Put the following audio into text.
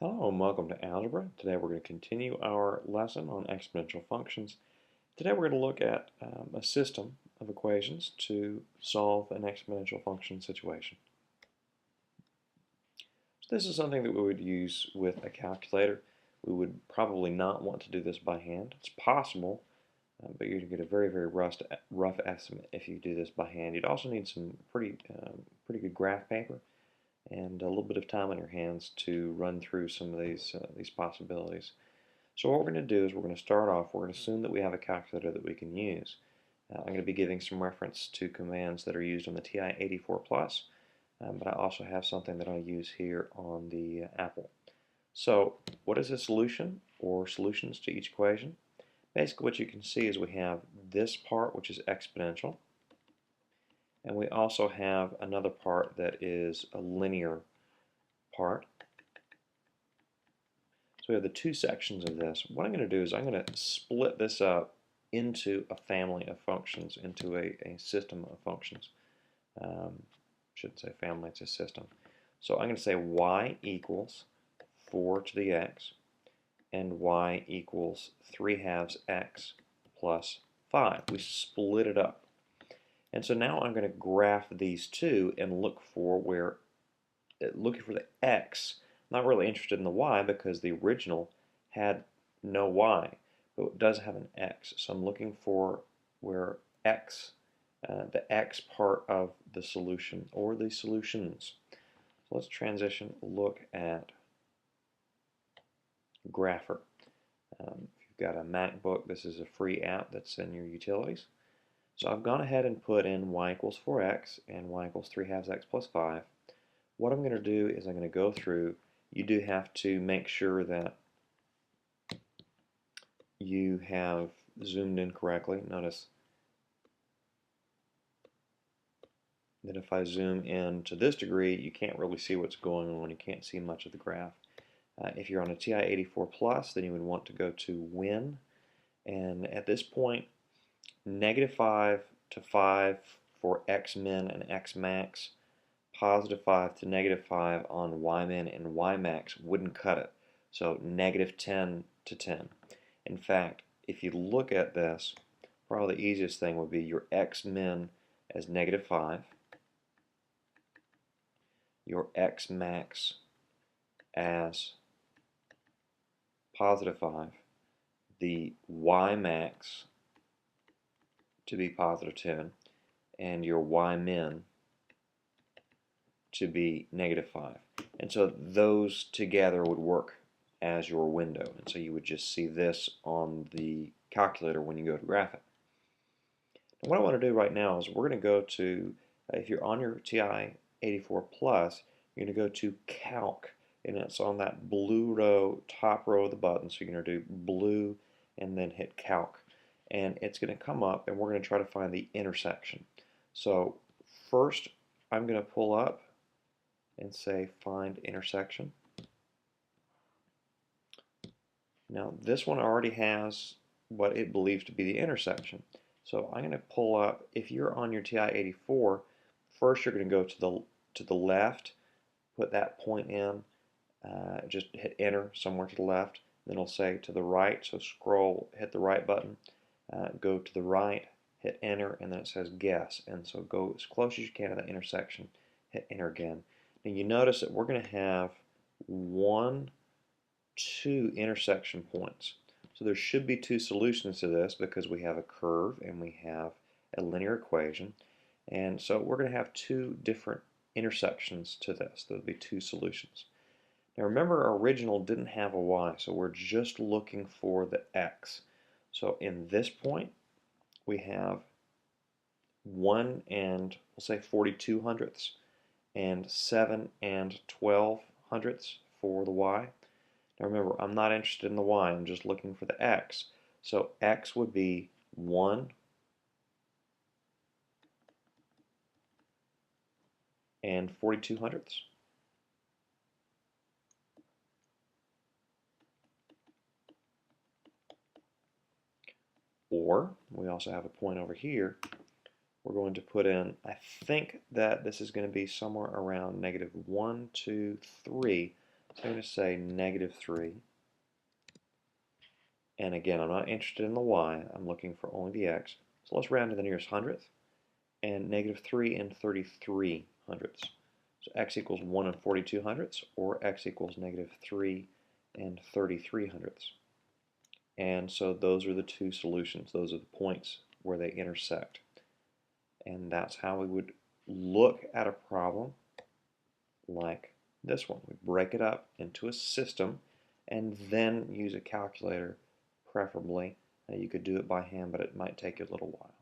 Hello and welcome to Algebra. Today we're going to continue our lesson on exponential functions. Today we're going to look at a system of equations to solve an exponential function situation. So this is something that we would use with a calculator. We would probably not want to do this by hand. It's possible, but you're going to get a very rough estimate if you do this by hand. You'd also need some pretty good graph paper and a little bit of time on your hands to run through some of these possibilities. So what we're going to do is we're going to start off, we're going to assume that we have a calculator that we can use. I'm going to be giving some reference to commands that are used on the TI-84 Plus, but I also have something that I'll use here on the Apple. So what is a solution or solutions to each equation? Basically what you can see is we have this part, which is exponential, and we also have another part that is a linear part. So we have the two sections of this. What I'm going to do is I'm going to split this up into a family of functions, into a system of functions. Shouldn't say family, it's a system. So I'm going to say y equals 4 to the x and y equals 3/2 x plus 5. We split it up. And so now I'm going to graph these two and look for looking for the x. I'm not really interested in the y because the original had no y, but it does have an x. So I'm looking for where x, the x part of the solution or the solutions. So let's transition, look at Grapher. If you've got a MacBook, this is a free app that's in your utilities. So I've gone ahead and put in y equals 4x and y equals 3/2 x plus 5. What I'm going to do is I'm going to go through. You do have to make sure that you have zoomed in correctly. Notice that if I zoom in to this degree, you can't really see what's going on. You can't see much of the graph. If you're on a TI-84 Plus, then you would want to go to Win. And at this point, -5 to 5 for x min and x max, +5 to -5 on y min and y max wouldn't cut it. So -10 to 10. In fact, if you look at this, probably the easiest thing would be your x min as -5, your x max as +5, the y max to be +10, and your y min to be -5. And so those together would work as your window. And so you would just see this on the calculator when you go to graph it. And what I want to do right now is we're going to go to, if you're on your TI-84 Plus, you're going to go to Calc. And it's on that blue row, top row of the button. So you're going to do blue and then hit Calc. And it's going to come up and we're going to try to find the intersection. So first I'm going to pull up and say find intersection. Now this one already has what it believes to be the intersection. So I'm going to pull up, if you're on your TI-84, first you're going to go to the left, put that point in, just hit enter somewhere to the left, then it'll say to the right, so scroll, hit the right button, go to the right, hit enter, and then it says guess, and so go as close as you can to that intersection, hit enter again. Now you notice that we're going to have 2 intersection points. So there should be 2 solutions to this because we have a curve and we have a linear equation. And so we're going to have 2 different intersections to this. There'll be 2 solutions. Now remember our original didn't have a y, so we're just looking for the x. So in this point, we have 1 and we'll say 42 hundredths and 7 and 12 hundredths for the y. Now remember, I'm not interested in the y, I'm just looking for the x. So x would be 1 and 42 hundredths. Or, we also have a point over here, we're going to put in, I think that this is going to be somewhere around -1, 2, 3. So I'm going to say negative 3. And again, I'm not interested in the y. I'm looking for only the x. So let's round to the nearest hundredth. And negative 3 and 33 hundredths. So x equals 1 and 42 hundredths, or x equals negative 3 and 33 hundredths. And so those are the two solutions. Those are the points where they intersect. And that's how we would look at a problem like this one. We break it up into a system and then use a calculator, preferably. You could do it by hand, but it might take you a little while.